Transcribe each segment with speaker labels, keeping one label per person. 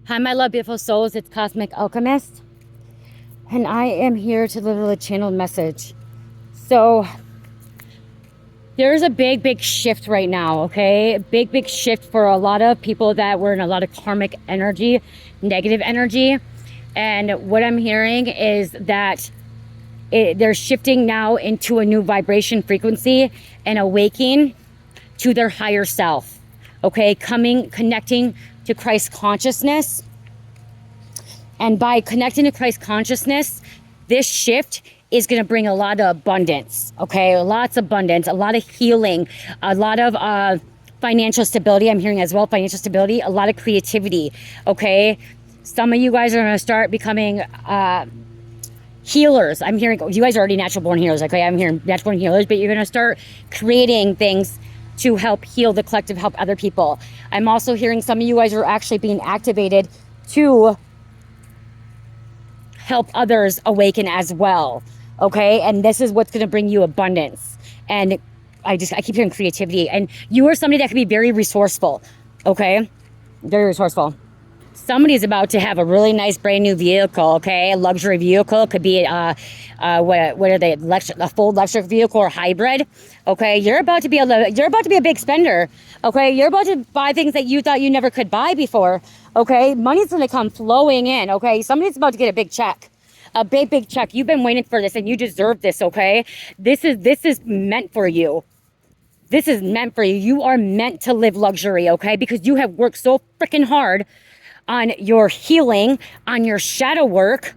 Speaker 1: Hi, my love, beautiful souls. It's Cosmic Alchemist, and I am here to deliver a channeled message. So, there's a big shift right now, okay? Big shift for a lot of people that were in a lot of karmic energy, negative energy. And what I'm hearing is that they're shifting now into a new vibration frequency and awakening to their higher self, okay? Connecting to Christ consciousness. And by connecting to Christ consciousness, this shift is going to bring a lot of abundance, okay? Lots of abundance, a lot of healing, a lot of financial stability. I'm hearing as well, financial stability, a lot of creativity, okay? Some of you guys are going to start becoming healers. I'm hearing, you guys are already natural born healers, okay? I'm hearing natural born healers, but you're going to start creating things to help heal the collective, help other people. I'm also hearing some of you guys are actually being activated to help others awaken as well, okay? And this is what's going to bring you abundance. And I keep hearing creativity, and you are somebody that can be very resourceful, okay? Very resourceful. Somebody's about to have a really nice brand new vehicle, okay? A luxury vehicle. It could be what are they? A full electric vehicle or hybrid, okay? You're about to be a big spender, okay? You're about to buy things that you thought you never could buy before, okay? Money's going to come flowing in, okay? Somebody's about to get a big check. A big check. You've been waiting for this, and you deserve this, okay? This is meant for you. This is meant for you. You are meant to live luxury, okay? Because you have worked so freaking hard on your healing, on your shadow work,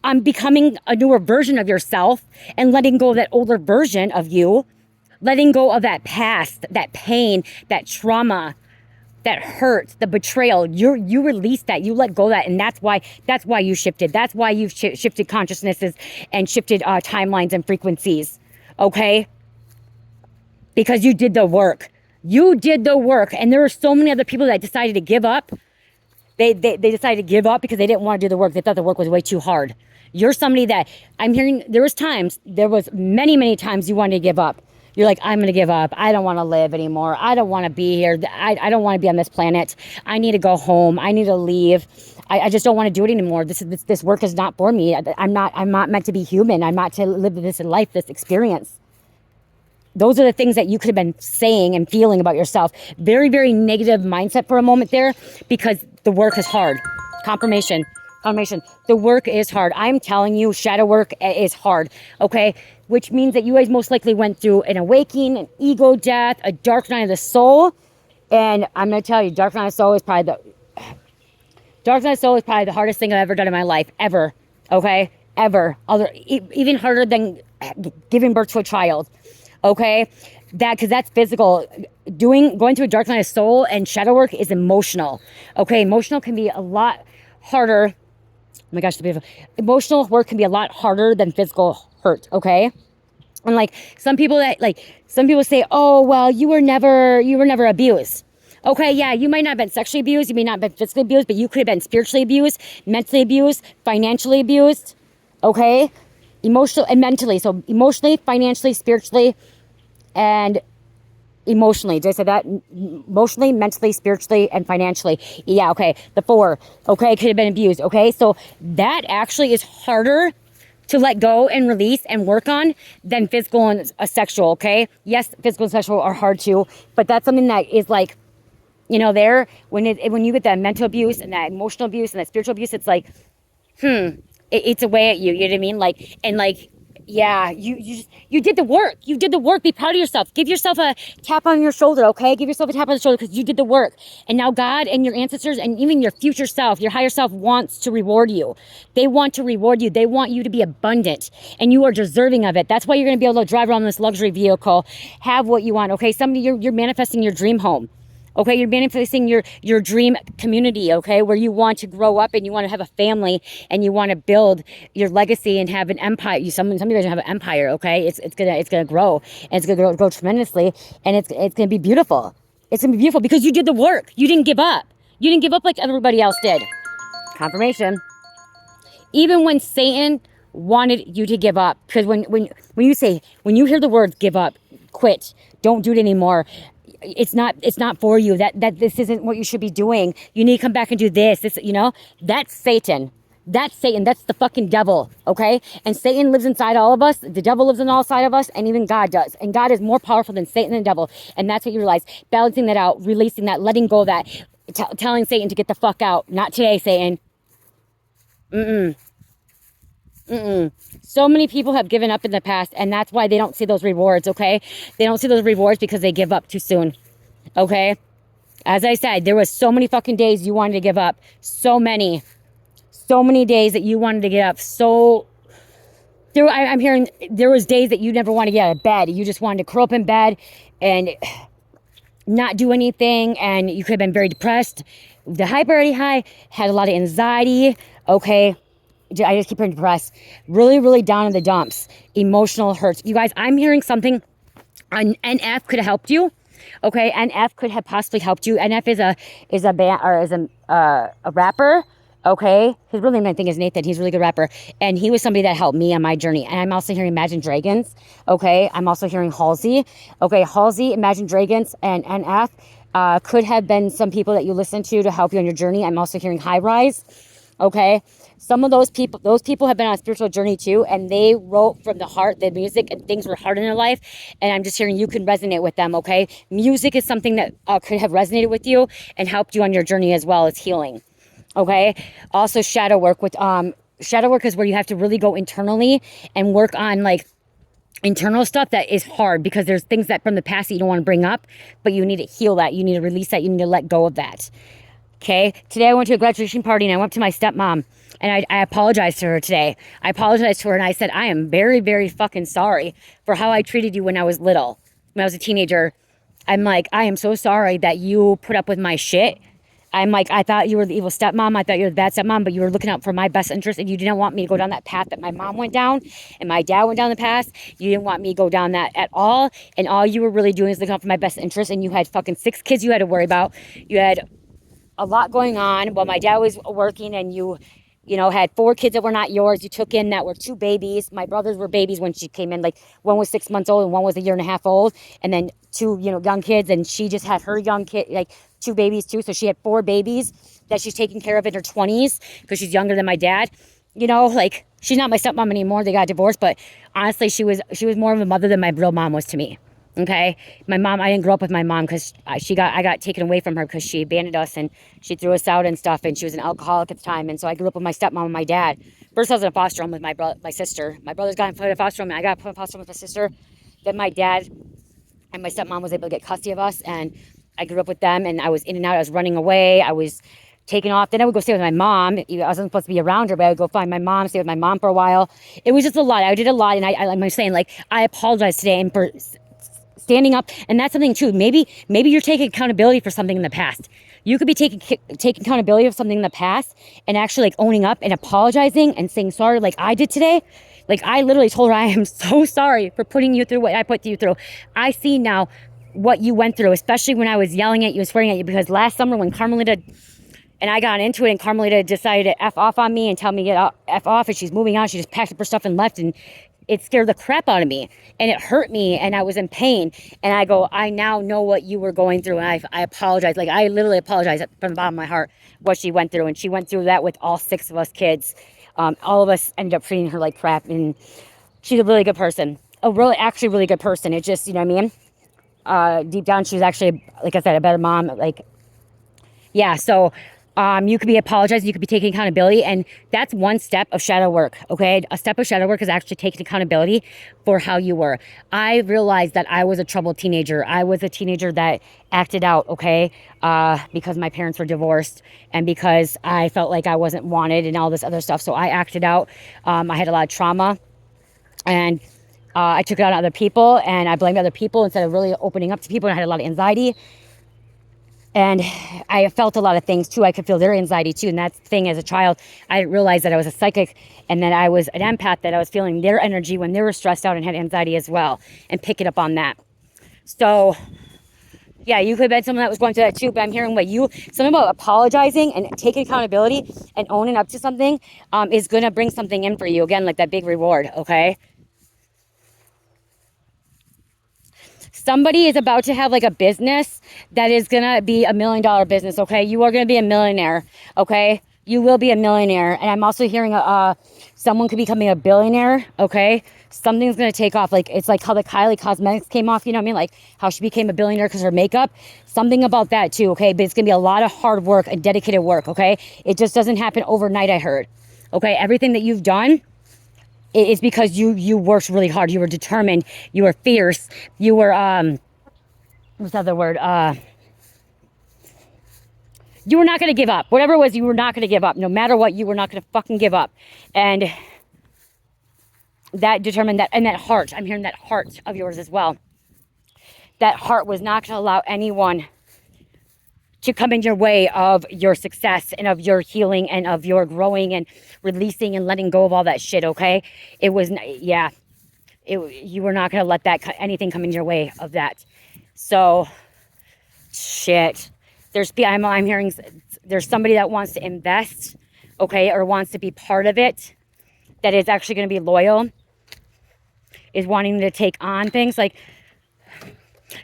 Speaker 1: on becoming a newer version of yourself and letting go of that older version of you, letting go of that past, that pain, that trauma, that hurt, the betrayal. You released that, you let go of that, and that's why you shifted. That's why you've shifted consciousnesses and shifted timelines and frequencies, okay? Because you did the work. You did the work, and there are so many other people that decided to give up. They decided to give up because they didn't want to do the work. They thought the work was way too hard. You're somebody that I'm hearing, there was many times you wanted to give up. You're like, I'm going to give up. I don't want to live anymore. I don't want to be here. I don't want to be on this planet. I need to go home. I need to leave. I just don't want to do it anymore. This work is not for me. I'm not meant to be human. I'm not to live this life, this experience. Those are the things that you could have been saying and feeling about yourself. Very negative mindset for a moment there, because the work is hard. Confirmation. The work is hard. I'm telling you, shadow work is hard, okay? Which means that you guys most likely went through an awakening, an ego death, a dark night of the soul. And I'm going to tell you, dark night of the soul is probably the hardest thing I've ever done in my life, ever, okay? Ever. Even harder than giving birth to a child. Okay, because that's physical. Going through a dark night of soul and shadow work is emotional. Okay, emotional can be a lot harder. Oh my gosh, emotional work can be a lot harder than physical hurt. Okay, and some people say, oh well, you were never abused. Okay, yeah, you might not have been sexually abused, you may not have been physically abused, but you could have been spiritually abused, mentally abused, financially abused. Okay, emotional and mentally. So emotionally, financially, spiritually, and emotionally. Did I say that? Emotionally, mentally, spiritually, and financially. Yeah, okay. The 4. Okay, could have been abused. Okay, so that actually is harder to let go and release and work on than physical and sexual, okay? Yes, physical and sexual are hard too, but that's something that is like, there, when you get that mental abuse and that emotional abuse and that spiritual abuse, it's like, it's a way at you, you know what I mean? Yeah, you did the work. You did the work. Be proud of yourself. Give yourself a tap on your shoulder, okay? Give yourself a tap on the shoulder because you did the work. And now God and your ancestors and even your future self, your higher self wants to reward you. They want to reward you. They want you to be abundant, and you are deserving of it. That's why you're going to be able to drive around this luxury vehicle, have what you want, okay? You're manifesting your dream home. Okay, you're manifesting your dream community, okay, where you want to grow up and you want to have a family and you want to build your legacy and have an empire. Some of you guys have an empire, okay? It's gonna grow, and it's gonna grow tremendously, and it's gonna be beautiful. It's gonna be beautiful because you did the work. You didn't give up. You didn't give up like everybody else did. Confirmation. Even when Satan wanted you to give up, because when you hear the words give up, quit, don't do it anymore, it's not for you, that this isn't what you should be doing, you need to come back and do this, that's Satan. That's Satan. That's the fucking devil, okay? And Satan lives inside all of us. The devil lives on all side of us, and even God does. And God is more powerful than Satan and the devil. And that's what you realize. Balancing that out, releasing that, letting go of that, telling Satan to get the fuck out. Not today, Satan. So many people have given up in the past, and that's why they don't see those rewards, okay? They don't see those rewards because they give up too soon, okay? As I said, there was so many fucking days you wanted to give up. So many days that you wanted to get up. I'm hearing there was days that you never want to get out of bed. You just wanted to curl up in bed and not do anything, and you could have been very depressed. The hyper already high, had a lot of anxiety, okay? I just keep hearing depressed. Really, really down in the dumps. Emotional hurts. You guys, I'm hearing something on NF could have helped you. Okay, NF could have possibly helped you. NF is a band, or is a rapper. Okay, his real name I think is Nathan. He's a really good rapper, and he was somebody that helped me on my journey. And I'm also hearing Imagine Dragons. Okay, I'm also hearing Halsey. Okay, Halsey, Imagine Dragons, and NF could have been some people that you listen to help you on your journey. I'm also hearing High Rise. Okay, some of those people have been on a spiritual journey too, and they wrote from the heart, the music, and things were hard in their life. And I'm just hearing you can resonate with them. Okay, music is something that could have resonated with you and helped you on your journey as well as healing. Okay, also shadow work shadow work is where you have to really go internally and work on like internal stuff that is hard, because there's things that from the past that you don't want to bring up, but you need to heal that, you need to release that, you need to let go of that. Okay, today I went to a graduation party and I went to my stepmom, and I apologized to her today. I apologized to her and I said, I am very, very fucking sorry for how I treated you when I was little, when I was a teenager. I'm like, I am so sorry that you put up with my shit. I'm like, I thought you were the evil stepmom. I thought you were the bad stepmom, but you were looking out for my best interest, and you didn't want me to go down that path that my mom went down and my dad went down the path. You didn't want me to go down that at all. And all you were really doing is looking out for my best interest. And you had fucking 6 kids you had to worry about. You had a lot going on while my dad was working, and you had 4 kids that were not yours. You took in that were 2 babies. My brothers were babies when she came in. Like, one was 6 months old and one was a year and a half old. And then 2, young kids. And she just had her young kid, like 2 babies too. So she had 4 babies that she's taking care of in her 20s because she's younger than my dad. Like, she's not my stepmom anymore. They got divorced. But honestly, she was more of a mother than my real mom was to me. Okay, my mom, I didn't grow up with my mom because I got taken away from her because she abandoned us and she threw us out and stuff, and she was an alcoholic at the time. And so I grew up with my stepmom and my dad. First I was in a foster home with my sister. My brothers got put in a foster home and I got put in a foster home with my sister. Then my dad and my stepmom was able to get custody of us, and I grew up with them, and I was in and out. I was running away. I was taken off. Then I would go stay with my mom. I wasn't supposed to be around her, but I would go find my mom, stay with my mom for a while. It was just a lot. I did a lot, and I'm saying, like, I apologize today and for standing up. And that's something too. Maybe you're taking accountability for something in the past. You could be taking accountability of something in the past and actually like owning up and apologizing and saying sorry, like I did today. Like, I literally told her, I am so sorry for putting you through what I put you through. I see now what you went through, especially when I was yelling at you and swearing at you, because last summer when Carmelita and I got into it and Carmelita decided to F off on me and tell me to get F off, and she's moving on, she just packed up her stuff and left, and it scared the crap out of me, and it hurt me, and I was in pain. And I go, I now know what you were going through, and I apologize. Like, I literally apologize from the bottom of my heart what she went through. And she went through that with all 6 of us kids. All of us ended up treating her like crap, and she's a really good person. Actually really good person. It just, you know what I mean? Deep down, she's actually, like I said, a better mom. Like, yeah, so you could be apologizing, you could be taking accountability, and that's one step of shadow work, okay? A step of shadow work is actually taking accountability for how you were. I realized that I was a troubled teenager. I was a teenager that acted out, okay? Because my parents were divorced, and because I felt like I wasn't wanted and all this other stuff. So I acted out. I had a lot of trauma, and I took it out on other people, and I blamed other people instead of really opening up to people, and I had a lot of anxiety. And I felt a lot of things too. I could feel their anxiety too. And that thing, as a child, I didn't realize that I was a psychic and that I was an empath, that I was feeling their energy when they were stressed out and had anxiety as well, and pick it up on that. So yeah, you could have been someone that was going through that too, but I'm hearing something about apologizing and taking accountability and owning up to something is going to bring something in for you. Again, like that big reward, okay? Somebody is about to have like a business that is gonna be $1 million business, okay? You are gonna be a millionaire, okay? You will be a millionaire. And I'm also hearing someone could becoming a billionaire, okay? Something's gonna take off. Like, it's like how the Kylie Cosmetics came off, you know what I mean? Like how she became a billionaire because her makeup. Something about that too, okay? But it's gonna be a lot of hard work and dedicated work, okay? It just doesn't happen overnight, I heard. Okay, everything that you've done, it's because you worked really hard. You were determined. You were fierce. You were what's the other word? You were not gonna give up. Whatever it was, you were not gonna give up. No matter what, you were not gonna fucking give up. And that determined that, and that heart. I'm hearing that heart of yours as well. That heart was not gonna allow anyone to come in your way of your success and of your healing and of your growing and releasing and letting go of all that shit, okay? It was, yeah. You were not going to let that anything come in your way of that. So, shit. I'm hearing there's somebody that wants to invest, okay, or wants to be part of it, that is actually going to be loyal, is wanting to take on things like,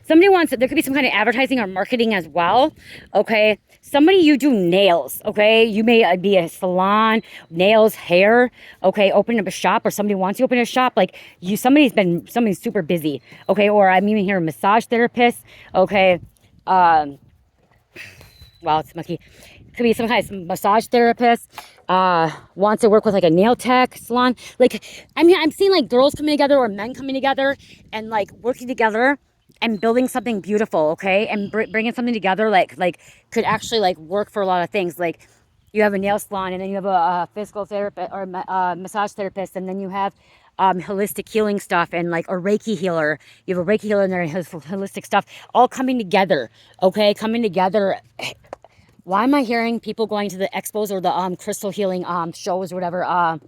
Speaker 1: somebody wants, there could be some kind of advertising or marketing as well, okay? Somebody, you do nails, okay? You may be a salon, nails, hair, okay? Opening up a shop, or somebody wants to open a shop. Like, somebody's super busy, okay? Or I'm even hearing massage therapist, okay? Wow, it's mucky. Could be some kind of massage therapist, wants to work with like a nail tech salon. Like, I mean, I'm seeing like girls coming together or men coming together and like working together and building something beautiful, okay? And bringing something together like could actually like work for a lot of things. Like, you have a nail salon, and then you have a physical therapist or massage therapist, and then you have holistic healing stuff, and like a Reiki healer. You have a Reiki healer in there and has holistic stuff all coming together, okay? Coming together. Why am I hearing people going to the expos or the crystal healing shows or whatever,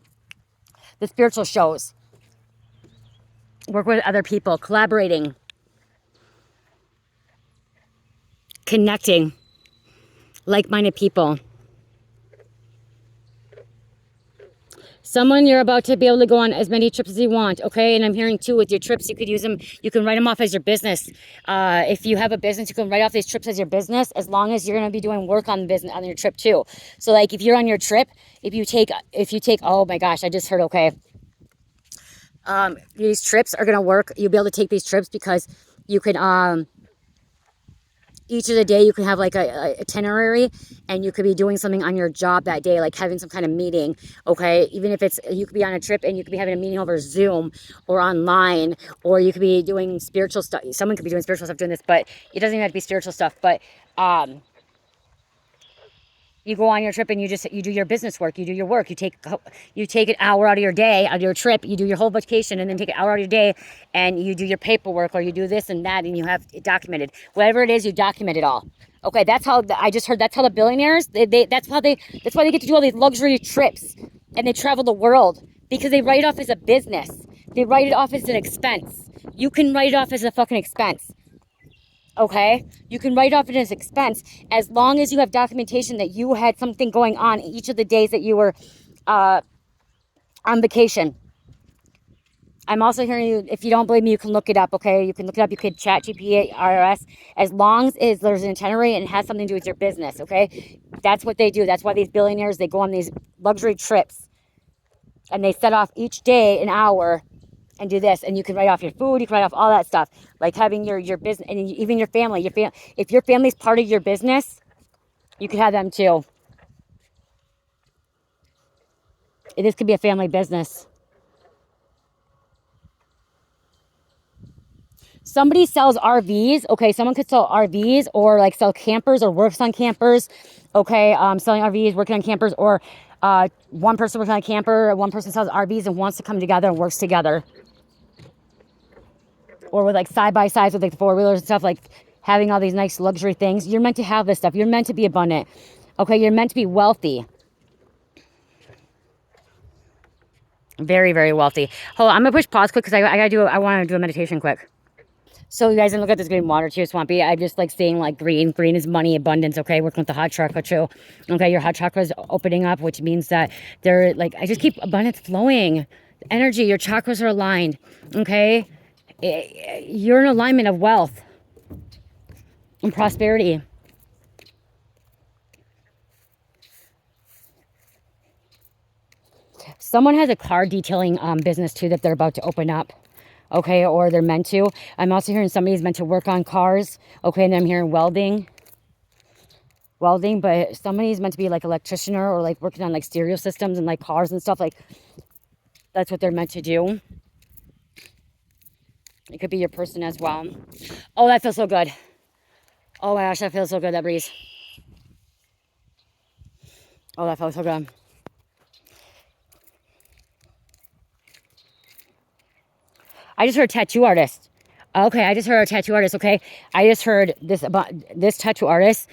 Speaker 1: the spiritual shows? Work with other people, collaborating, connecting, like-minded people. Someone, you're about to be able to go on as many trips as you want, okay? And I'm hearing too, with your trips, you could use them, you can write them off as your business. If you have a business, you can write off these trips as your business, as long as you're going to be doing work on the business on your trip too. So like, if you're on your trip, if you take, oh my gosh, I just heard, okay. These trips are going to work. You'll be able to take these trips because you can, each of the day you can have like a itinerary, and you could be doing something on your job that day, like having some kind of meeting, okay? Even if it's, you could be on a trip and you could be having a meeting over Zoom or online, or you could be doing spiritual stuff. Someone could be doing spiritual stuff doing this, but it doesn't even have to be spiritual stuff. But you go on your trip and you do your business work, you do your work, you take an hour out of your day, out of your trip, you do your whole vacation, and then take an hour out of your day and you do your paperwork, or you do this and that, and you have it documented. Whatever it is, you document it all. Okay, that's how I just heard. That's how the billionaires. That's why they get to do all these luxury trips, and they travel the world, because they write it off as a business. They write it off as an expense. You can write it off as a fucking expense. Okay, you can write off it as expense as long as you have documentation that you had something going on each of the days that you were on vacation. I'm also hearing you, if you don't believe me, you can look it up, okay? You can look it up, you could chat GPT, IRS, as long as there's an itinerary and it has something to do with your business, okay? That's what they do. That's why these billionaires, they go on these luxury trips, and they set off each day an hour and do this, and you can write off your food, you can write off all that stuff, like having your business, and even your family. If your family's part of your business, you could have them too. This could be a family business. Somebody sells RVs, okay? Someone could sell RVs, or like sell campers, or works on campers, okay? Selling RVs, working on campers, or one person working on a camper, one person sells RVs and wants to come together and works together. Or with like side-by-sides with like the four-wheelers and stuff, like having all these nice luxury things. You're meant to have this stuff. You're meant to be abundant. Okay, you're meant to be wealthy. Very, very wealthy. Hold on, I'm gonna push pause quick because I want to do a meditation quick. So you guys, and look at this green water too, Swampy. I just like seeing like green. Green is money, abundance, okay? Working with the hot chakra too. Okay, your hot chakra is opening up, which means that they're like, I just keep abundance flowing. Energy, your chakras are aligned, okay? You're in alignment of wealth and prosperity. Someone has a car detailing business too that they're about to open up. Okay, or they're meant to. I'm also hearing somebody's meant to work on cars. Okay, and I'm hearing welding, but somebody's meant to be like electrician or like working on like stereo systems and like cars and stuff. Like that's what they're meant to do. It could be your person as well. Oh, that feels so good. Oh my gosh, that feels so good, that breeze. Oh, that feels so good. I just heard tattoo artist. Okay, I just heard a tattoo artist. Okay, I just heard this about this tattoo artist.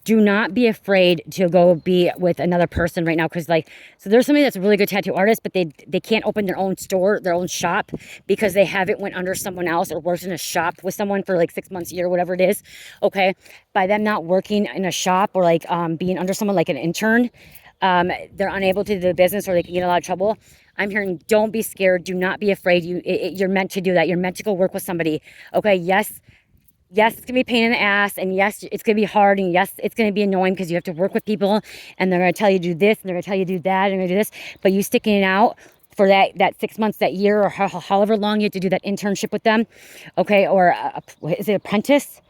Speaker 1: Do not be afraid to go be with another person right now, because like, so there's somebody that's a really good tattoo artist, but they can't open their own store, their own shop, because they haven't went under someone else or worked in a shop with someone for like 6 months, a year, whatever it is. Okay, by them not working in a shop or like being under someone like an intern, they're unable to do the business, or they can get in a lot of trouble. I'm hearing, don't be scared. Do not be afraid. You're meant to do that. You're meant to go work with somebody. Okay. Yes, it's gonna be a pain in the ass, and yes, it's gonna be hard, and yes, it's gonna be annoying because you have to work with people, and they're gonna tell you do this, and they're gonna tell you do that, and they're gonna do this. But you sticking it out for that 6 months, that year, or however long you have to do that internship with them, okay, or is it apprentice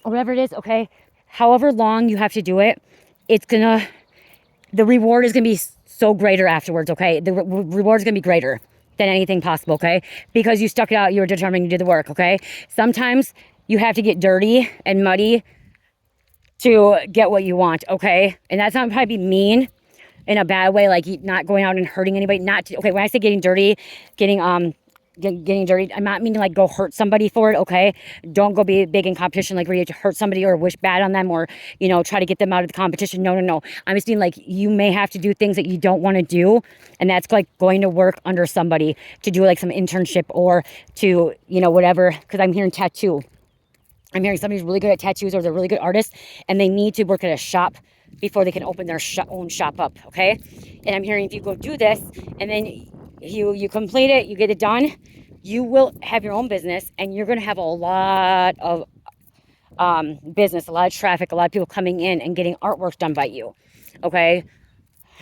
Speaker 1: or whatever it is, okay? However long you have to do it, the reward is gonna be so greater afterwards, okay? The reward is gonna be greater than anything possible, okay? Because you stuck it out, you were determined to do the work, okay? Sometimes you have to get dirty and muddy to get what you want, okay? And that's not probably mean in a bad way, like not going out and hurting anybody. Okay, when I say getting dirty, getting dirty, I'm not meaning like go hurt somebody for it, okay? Don't go be big in competition, like where you have to hurt somebody or wish bad on them, or try to get them out of the competition. No. I'm just mean like you may have to do things that you don't want to do, and that's like going to work under somebody to do like some internship or to whatever. Because I'm hearing tattoo. I'm hearing somebody's really good at tattoos, or they're really good artists, and they need to work at a shop before they can open their own shop up, okay? And I'm hearing if you go do this, and then you complete it, you get it done, you will have your own business, and you're going to have a lot of business, a lot of traffic, a lot of people coming in and getting artwork done by you, okay?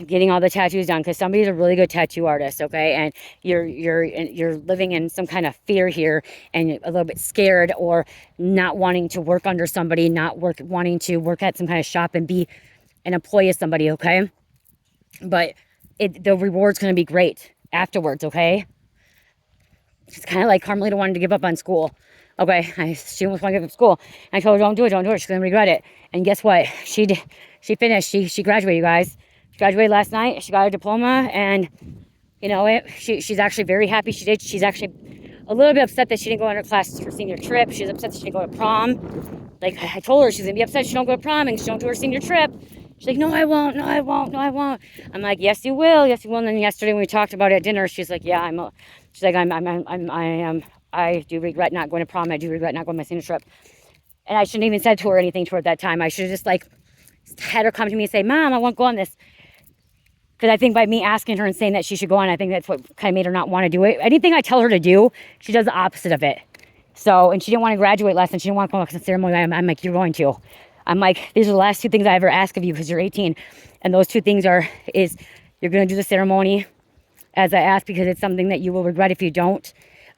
Speaker 1: Getting all the tattoos done, because somebody's a really good tattoo artist, okay? And you're living in some kind of fear here, and a little bit scared, or not wanting to work under somebody, wanting to work at some kind of shop and be an employee of somebody, okay? But the reward's going to be great afterwards, okay? It's kind of like Carmelita wanted to give up on school, okay? She almost wanted to give up school. I told her, don't do it. She's going to regret it. And guess what? She did. She finished. She graduated, you guys. She graduated last night. She got her diploma, and she's actually very happy she did. She's actually a little bit upset that she didn't go on her classes for senior trip. She's upset that she didn't go to prom. Like, I told her she's going to be upset she don't go to prom and she don't do her senior trip. She's like, no, I won't. I'm like, yes, you will. And then yesterday when we talked about it at dinner, she's like, yeah, she's like, I do regret not going to prom. I do regret not going to my senior trip. And I shouldn't even said to her anything to her at that time. I should have just like had her come to me and say, Mom, I won't go on this. Because I think by me asking her and saying that she should go on, I think that's what kind of made her not want to do it. Anything I tell her to do, she does the opposite of it. So, and she didn't want to graduate last time. She didn't want to come up to the ceremony. I'm like, you're going to. I'm like, these are the last two things I ever ask of you because you're 18. And those two things is you're going to do the ceremony as I asked, because it's something that you will regret if you don't.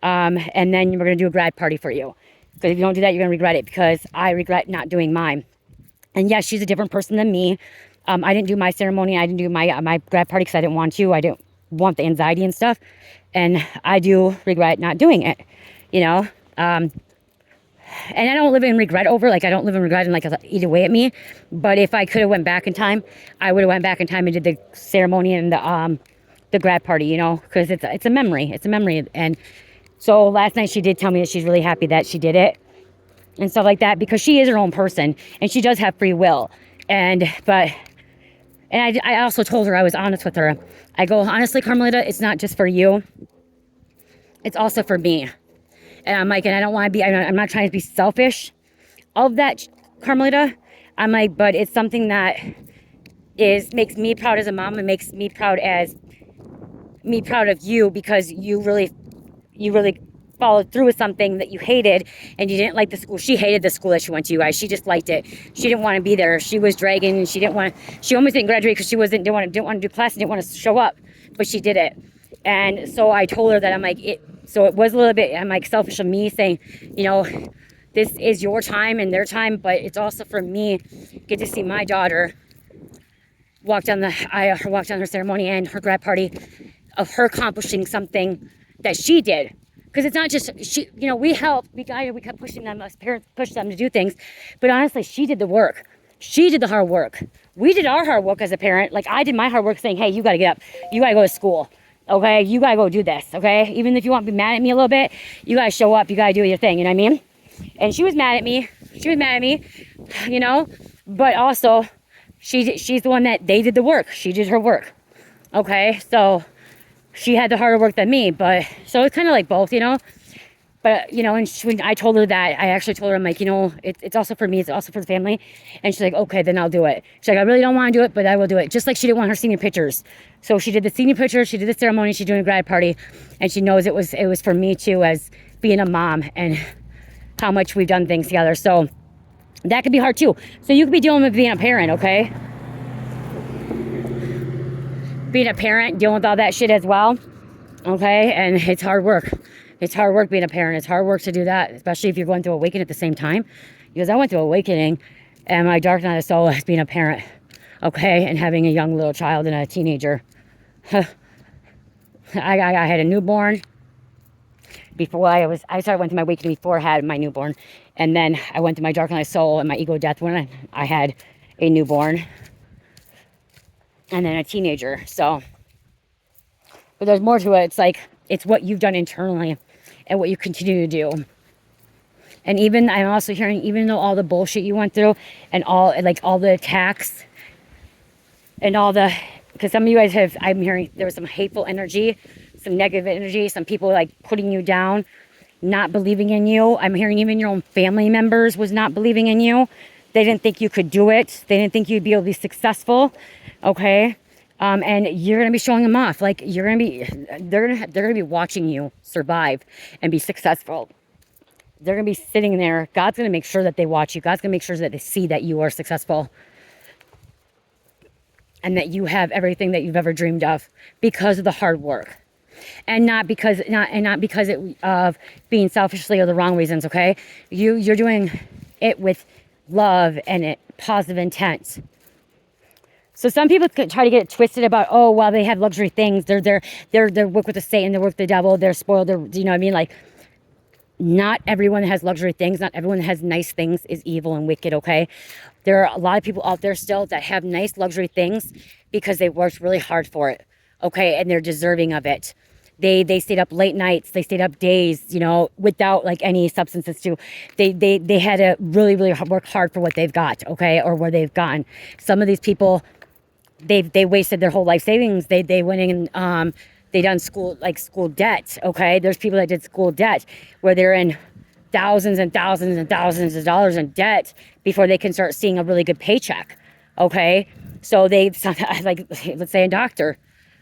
Speaker 1: And then we're going to do a grad party for you. Because if you don't do that, you're going to regret it, because I regret not doing mine. And yes, she's a different person than me. I didn't do my ceremony. I didn't do my grad party because I didn't want to. I didn't want the anxiety and stuff. And I do regret not doing it, and I don't live in regret over, like, I don't live in regret and like eat away at me. But if I could have went back in time, I would have went back in time and did the ceremony and the grad party, because it's a memory. It's a memory. And so last night she did tell me that she's really happy that she did it and stuff like that, because she is her own person and she does have free will. And I also told her, I was honest with her. I go, honestly, Carmelita, it's not just for you. It's also for me. And I'm like, and I don't want to be, I'm not trying to be selfish of that, Carmelita. I'm like, but it's something that makes me proud as a mom, and makes me proud of you, because you really followed through with something that you hated and you didn't like the school. She hated the school that she went to, you guys. She just liked it. She didn't want to be there. She was dragging and she almost didn't graduate because she didn't want to do class and didn't want to show up, but she did it. And so I told her that so it was a little bit, I'm like, selfish of me saying, you know, this is your time and their time, but it's also for me, get to see my daughter walk down her ceremony and her grad party of her accomplishing something that she did. Because it's not just, we helped, we kept pushing them, us parents pushed them to do things, but honestly, she did the work. She did the hard work. We did our hard work as a parent. Like, I did my hard work saying, hey, you got to get up. You got to go to school. Okay? You got to go do this. Okay? Even if you want to be mad at me a little bit, you got to show up. You got to do your thing. You know what I mean? And she was mad at me. But also, she's the one that they did the work. She did her work. Okay? So she had the harder work than me, but so it's kind of like both, But, and when I told her that, I actually told her, I'm like, it's also for me, it's also for the family. And she's like, okay, then I'll do it. She's like, I really don't want to do it, but I will do it. Just like she didn't want her senior pictures. So she did the senior pictures, she did the ceremony, she's doing a grad party, and she knows it was for me too, as being a mom and how much we've done things together. So that could be hard too. So you could be dealing with being a parent, okay? Being a parent, dealing with all that shit as well, okay? And it's hard work. It's hard work being a parent. It's hard work to do that, especially if you're going through awakening at the same time. Because I went through awakening and my dark night of soul as being a parent, okay? And having a young little child and a teenager. I had a newborn before I started went through my awakening before I had my newborn. And then I went through my dark night of soul and my ego death when I had a newborn. And then a teenager. So, but there's more to it. It's like, it's what you've done internally and what you continue to do. And I'm also hearing, even though all the bullshit you went through and all the attacks and because some of you guys I'm hearing there was some hateful energy, some negative energy, some people like putting you down, not believing in you. I'm hearing even your own family members was not believing in you. They didn't think you could do it. They didn't think you'd be able to be successful. Okay. And you're going to be showing them off. Like they're going to be watching you survive and be successful. They're going to be sitting there. God's going to make sure that they watch you. God's going to make sure that they see that you are successful and that you have everything that you've ever dreamed of because of the hard work. And not because of being selfishly or the wrong reasons, okay? You're doing it with love and positive intent. So some people try to get it twisted about, oh, well, they have luxury things. They're work with the Satan, they work with the devil, they're spoiled. You know what I mean? Like, not everyone that has luxury things, not everyone that has nice things is evil and wicked, okay? There are a lot of people out there still that have nice luxury things because they worked really hard for it, okay? And they're deserving of it. They stayed up late nights, they stayed up days, without like any substances too. They had to really, really work hard for what they've got, okay? Or where they've gotten. Some of these people, they wasted their whole life savings. They went in and they done school debt, okay? There's people that did school debt where they're in thousands and thousands and thousands of dollars in debt before they can start seeing a really good paycheck, okay? So like, let's say a doctor,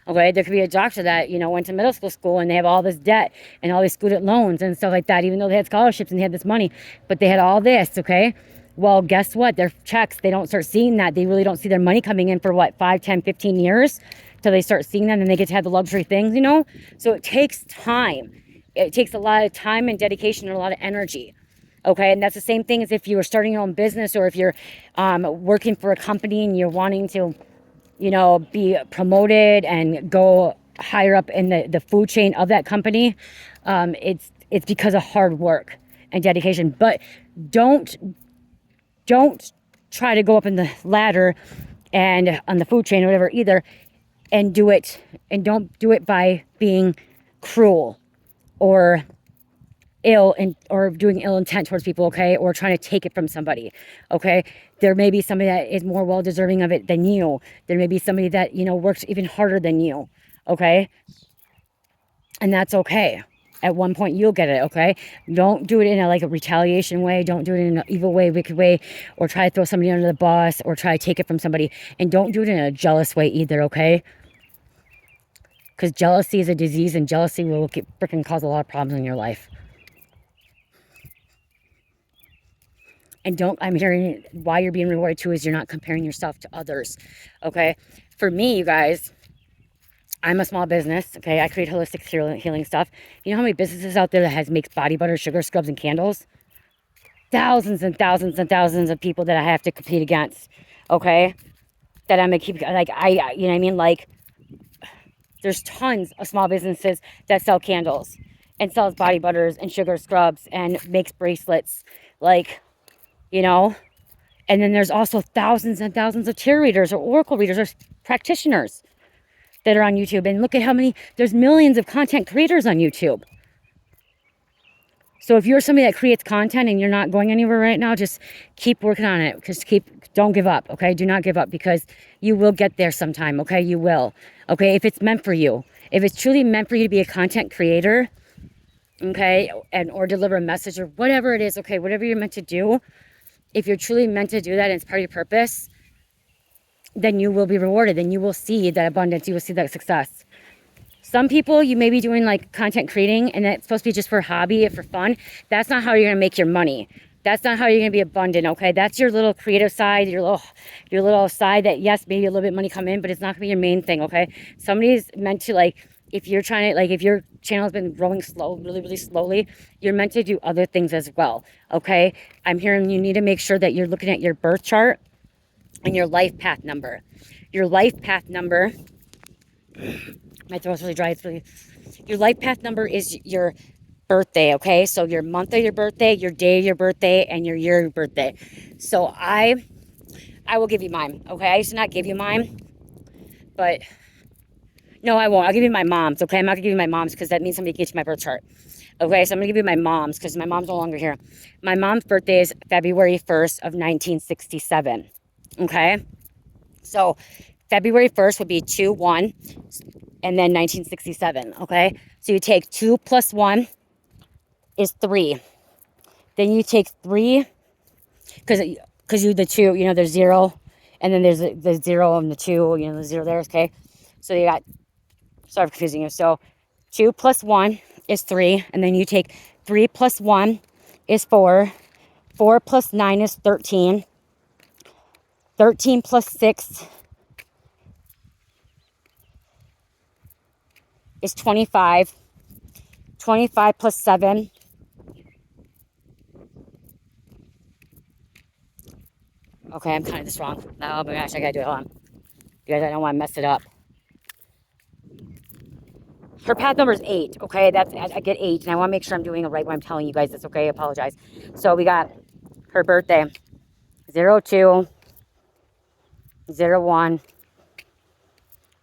Speaker 1: okay? There could be a doctor that, went to middle school and they have all this debt and all these student loans and stuff like that, even though they had scholarships and they had this money, but they had all this, okay? Well, guess what? Their checks, they don't start seeing that. They really don't see their money coming in for 5, 10, 15 years till they start seeing that and they get to have the luxury things, So it takes time. It takes a lot of time and dedication and a lot of energy. Okay. And that's the same thing as if you were starting your own business or if you're working for a company and you're wanting to, be promoted and go higher up in the food chain of that company. It's because of hard work and dedication. But don't try to go up in the ladder and on the food chain or whatever either and don't do it by being cruel or ill or doing ill intent towards people, okay? Or trying to take it from somebody, okay? There may be somebody that is more well deserving of it than you. There may be somebody that, works even harder than you, okay? And that's okay. At one point you'll get it, okay? Don't do it in a retaliation way. Don't do it in an evil way, wicked way, or try to throw somebody under the bus or try to take it from somebody. And don't do it in a jealous way either, okay? Because jealousy is a disease and jealousy will freaking cause a lot of problems in your life. And I'm hearing why you're being rewarded too is you're not comparing yourself to others. Okay. For me, you guys, I'm a small business. Okay. I create holistic healing stuff. You know how many businesses out there that makes body butter, sugar scrubs, and candles? Thousands and thousands and thousands of people that I have to compete against. Okay. That I'm gonna keep, like, you know what I mean? Like, there's tons of small businesses that sell candles and sells body butters and sugar scrubs and makes bracelets. Like, you know, and then there's also thousands and thousands of tarot readers or oracle readers or practitioners that are on YouTube. And look at how many, there's millions of content creators on YouTube. So if you're somebody that creates content and you're not going anywhere right now, just keep working on it. Just don't give up, okay? Do not give up, because you will get there sometime, okay? You will, okay? If it's meant for you. If it's truly meant for you to be a content creator, okay, or deliver a message or whatever it is, okay, whatever you're meant to do, if you're truly meant to do that and it's part of your purpose, then you will be rewarded. Then you will see that abundance. You will see that success. Some people, you may be doing like content creating and it's supposed to be just for hobby or for fun. That's not how you're going to make your money. That's not how you're going to be abundant, okay? That's your little creative side, your little side that, yes, maybe a little bit of money come in, but it's not going to be your main thing, okay? Somebody's meant to, like, if you're trying to, like, if your channel has been growing really, really slowly, you're meant to do other things as well, okay? I'm hearing you need to make sure that you're looking at your birth chart and your life path number. Your life path number, my throat's really dry, your life path number is your birthday, okay? So your month of your birthday, your day of your birthday, and your year of your birthday. So I will give you mine, okay? I used to not give you mine, but no, I won't. I'll give you my mom's, okay? I'm not gonna give you my mom's because that means somebody can get you my birth chart. Okay, so I'm gonna give you my mom's because my mom's no longer here. My mom's birthday is February 1st of 1967, okay? So February 1st would be 2-1 and then 1967, okay? So you take 2 plus 1 is 3. Then you take 3, because you the 2, you know, there's 0, and then there's the 0 and the 2, you know, the 0 there, okay? So you got, sorry for confusing you. So 2 plus 1 is 3, and then you take 3 plus 1 is 4. 4 plus 9 is 13. 13 plus 6 is 25. 25 plus 7 okay, I'm kind of this wrong. Oh my gosh, I gotta do it. Hold on. You guys, I don't want to mess it up. Her path number is 8, okay? I get 8, and I want to make sure I'm doing it right when I'm telling you guys this, okay? I apologize. So we got her birthday, 02, 01,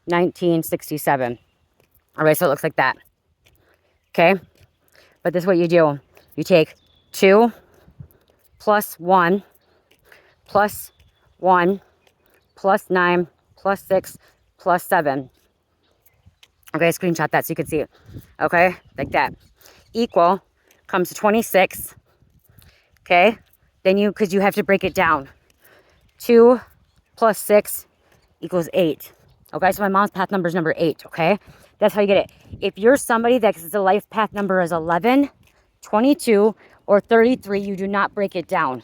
Speaker 1: 1967. All right, so it looks like that, okay? But this is what you do. You take 2 plus 1 plus 1 plus 9 plus 6 plus 7. Okay, screenshot that so you can see it. Okay, like that. Equal comes to 26. Okay, then because you have to break it down. 2 plus 6 equals 8. Okay, so my mom's path number is number 8. Okay, that's how you get it. If you're somebody that's the life path number is 11, 22, or 33, you do not break it down.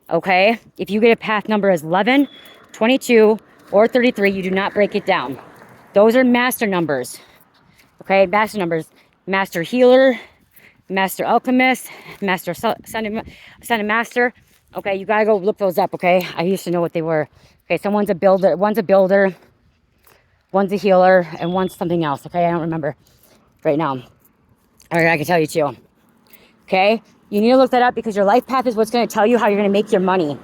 Speaker 1: Okay, if you get a path number as 11, 22, or 33, you do not break it down. Those are master numbers. Okay, master numbers. Master healer, master alchemist, master sun and master. Okay, you gotta go look those up, okay? I used to know what they were. Okay, so one's a builder, one's a healer, and one's something else, okay? I don't remember right now. All right, I can tell you too. Okay, you need to look that up because your life path is what's gonna tell you how you're gonna make your money,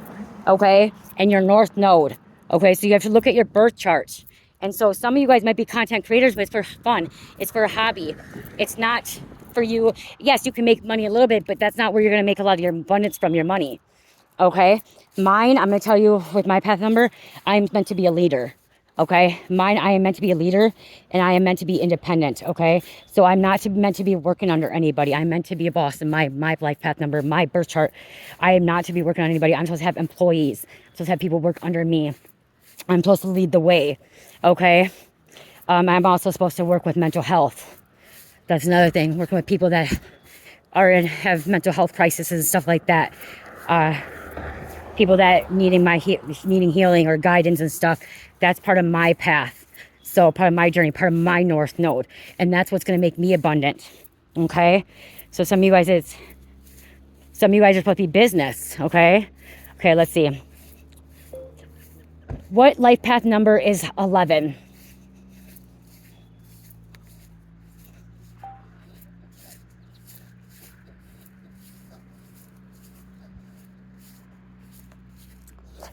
Speaker 1: okay? And your north node, okay? So you have to look at your birth chart. And so some of you guys might be content creators, but it's for fun. It's for a hobby. It's not for you. Yes, you can make money a little bit, but that's not where you're going to make a lot of your abundance from your money. Okay? Mine, I'm going to tell you with my path number, I'm meant to be a leader. Okay? Mine, I am meant to be a leader, and I am meant to be independent. Okay? So I'm not meant to be working under anybody. I'm meant to be a boss in my life path number, my birth chart. I am not to be working on anybody. I'm supposed to have employees. I'm supposed to have people work under me. I'm supposed to lead the way, okay? I'm also supposed to work with mental health. That's another thing, working with people that have mental health crises and stuff like that. people that needing healing or guidance and stuff. That's part of my path. So part of my journey, part of my North Node. And that's what's going to make me abundant. Okay? So some of you guys are supposed to be business. Okay? Okay, let's see. What life path number is 11?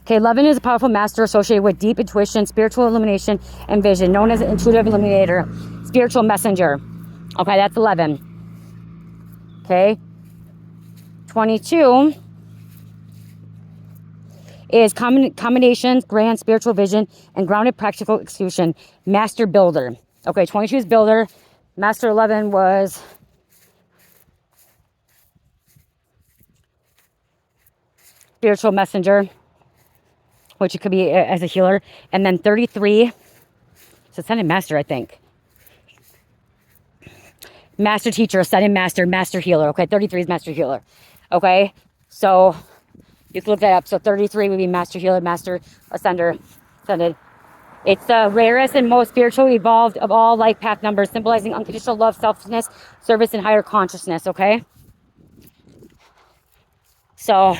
Speaker 1: Okay, 11 is a powerful master associated with deep intuition, spiritual illumination, and vision, known as an intuitive illuminator, spiritual messenger. Okay, that's 11. Okay. 22 is combinations, grand spiritual vision, and grounded practical execution, master builder. Okay, 22 is builder. Master 11 was spiritual messenger, which it could be as a healer. And then 33, so ascended master, I think. Master teacher, ascended master, master healer. Okay, 33 is master healer. Okay, so you can look that up. So 33 would be master healer, master ascended. It's the rarest and most spiritually evolved of all life path numbers, symbolizing unconditional love, selflessness, service, and higher consciousness. Okay, so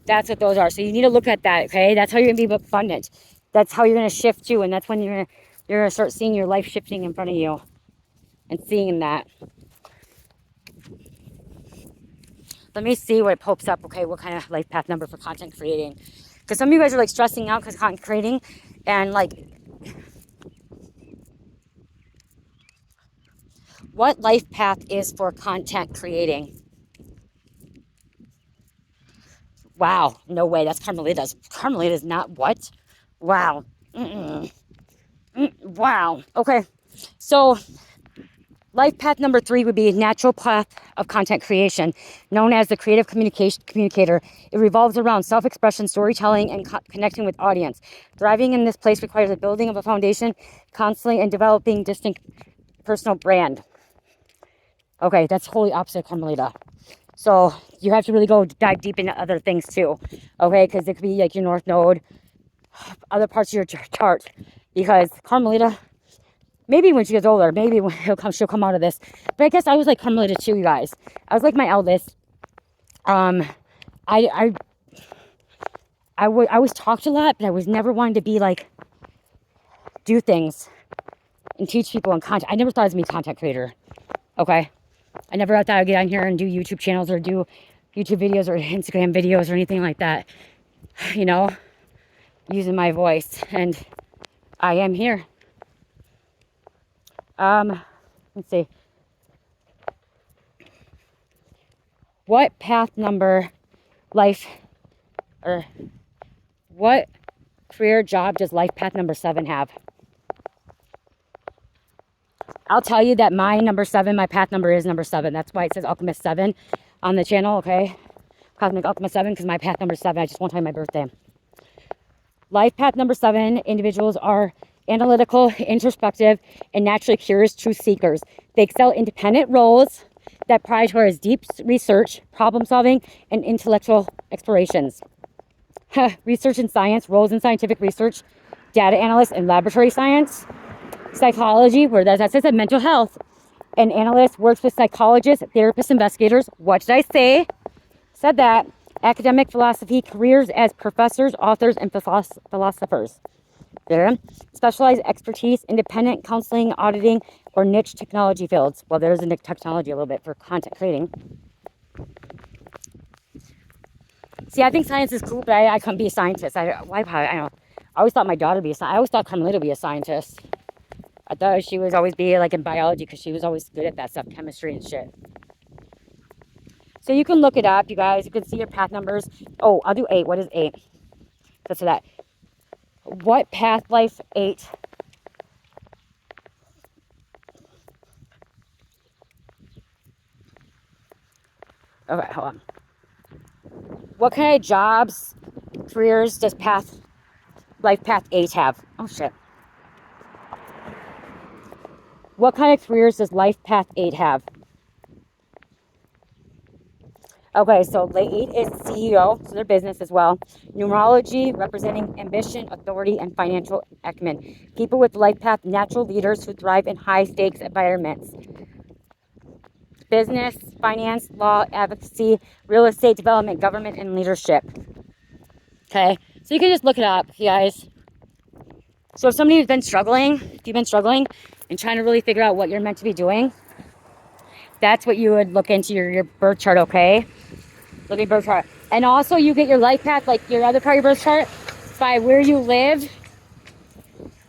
Speaker 1: that's what those are. So you need to look at that, okay? That's how you're going to be abundant. That's how you're going to shift too. And that's when you're going to start seeing your life shifting in front of you and seeing that. Let me see what pops up, okay? What kind of life path number for content creating? Because some of you guys are like stressing out because content creating and like, what life path is for content creating? Wow, no way. That's Carmelita's. Carmelita's not what? Wow. Wow. Okay. So life path number 3 would be natural path of content creation, known as the creative communicator. It revolves around self-expression, storytelling, and connecting with audience. Thriving in this place requires the building of a foundation, constantly and developing distinct personal brand. Okay, that's totally opposite of Carmelita. So you have to really go dive deep into other things too, okay? Because it could be like your North Node, other parts of your chart. Because Carmelita, maybe when she gets older, maybe when she'll come out of this. But I guess I was like Carmelita too, you guys. I was like my eldest. I was talked a lot, but I was never wanting to be like, do things and teach people on content. I never thought I was going to be a content creator, okay? I never thought I'd get on here and do YouTube channels or do YouTube videos or Instagram videos or anything like that, you know, using my voice. And I am here. Let's see. What path number life, or what career job does life path number 7 have? I'll tell you that my number 7, my path number is number 7. That's why it says Alchemist 7 on the channel, okay? Cosmic Alchemist 7, because my path number 7, I just won't tell you my birthday. Life path number 7, individuals are analytical, introspective, and naturally curious truth seekers. They excel independent roles that prioritize deep research, problem solving, and intellectual explorations. Research in science, roles in scientific research, data analyst and laboratory science. Psychology, where that says mental health. An analyst works with psychologists, therapists, investigators. What did I say? Said that. Academic philosophy, careers as professors, authors, and philosophers. There. Specialized expertise, independent counseling, auditing, or niche technology fields. Well, there's a niche technology a little bit for content creating. See, I think science is cool, but I couldn't be a scientist. I always thought my daughter would be a scientist. I always thought Carmelita would be a scientist. I thought she was always be like in biology because she was always good at that stuff, chemistry and shit. So you can look it up, you guys. You can see your path numbers. Oh, I'll do 8. What is 8? That's for that. What path life 8? Okay, hold on. What kind of jobs, careers does life path 8 have? Oh, shit. What kind of careers does life path 8 have? Okay, so 8 is CEO, so their business as well. Numerology representing ambition, authority, and financial acumen. People with life path, natural leaders who thrive in high stakes environments. Business, finance, law, advocacy, real estate development, government, and leadership. Okay, so you can just look it up, you guys. So if somebody has been struggling, if you've been struggling and trying to really figure out what you're meant to be doing, that's what you would look into your birth chart, okay? Look at your birth chart. And also you get your life path, like your other part of your birth chart, by where you live,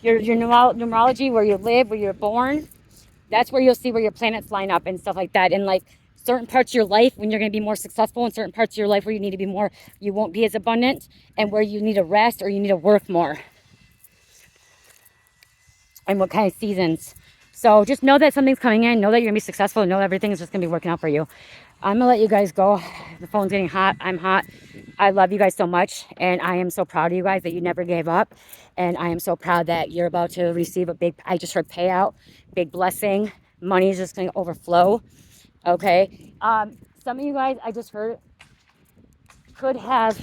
Speaker 1: your numerology, where you live, where you're born. That's where you'll see where your planets line up and stuff like that. And like certain parts of your life when you're going to be more successful, and certain parts of your life where you need to be more, you won't be as abundant, and where you need to rest or you need to work more. And what kind of seasons. So just know that something's coming in. Know that you're going to be successful. Know that everything is just going to be working out for you. I'm going to let you guys go. The phone's getting hot. I'm hot. I love you guys so much. And I am so proud of you guys that you never gave up. And I am so proud that you're about to receive a big, I just heard payout, big blessing. Money is just going to overflow. Okay. Some of you guys, I just heard, could have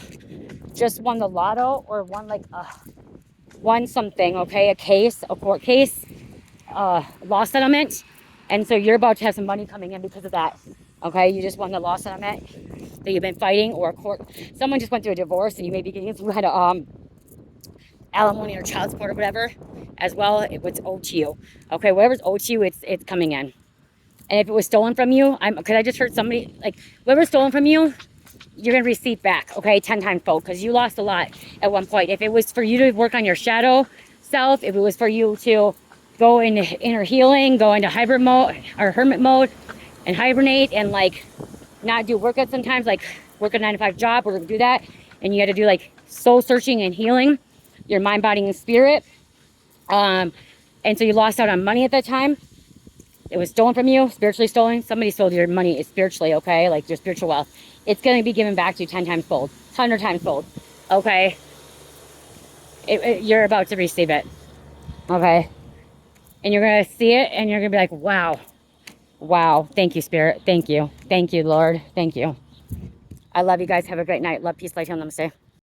Speaker 1: just won the lotto or won something. Okay. A case, a court case, law settlement. And so you're about to have some money coming in because of that. Okay, you just won the law settlement that you've been fighting, or a court. Someone just went through a divorce, and you may be getting through had a alimony or child support or whatever, as well. It's owed to you. Okay, whatever's owed to you, it's coming in. And if it was stolen from you, because I just heard somebody like whatever's stolen from you, you're gonna receive back. Okay, 10 times fold, because you lost a lot at one point. If it was for you to work on your shadow self, if it was for you to go into inner healing, go into hybrid mode or hermit mode, and hibernate and like not do workout sometimes, like work a 9-to-5 job or do that, and you had to do like soul searching and healing your mind, body, and spirit, and so you lost out on money at that time. It was stolen from you, spiritually stolen. Somebody stole your money spiritually, okay, like your spiritual wealth. It's going to be given back to you 10 times fold, 100 times fold. Okay, you're about to receive it. Okay, and you're going to see it, and you're going to be like, wow. Wow. Thank you, Spirit. Thank you. Thank you, Lord. Thank you. I love you guys. Have a great night. Love, peace, light, healing. Namaste.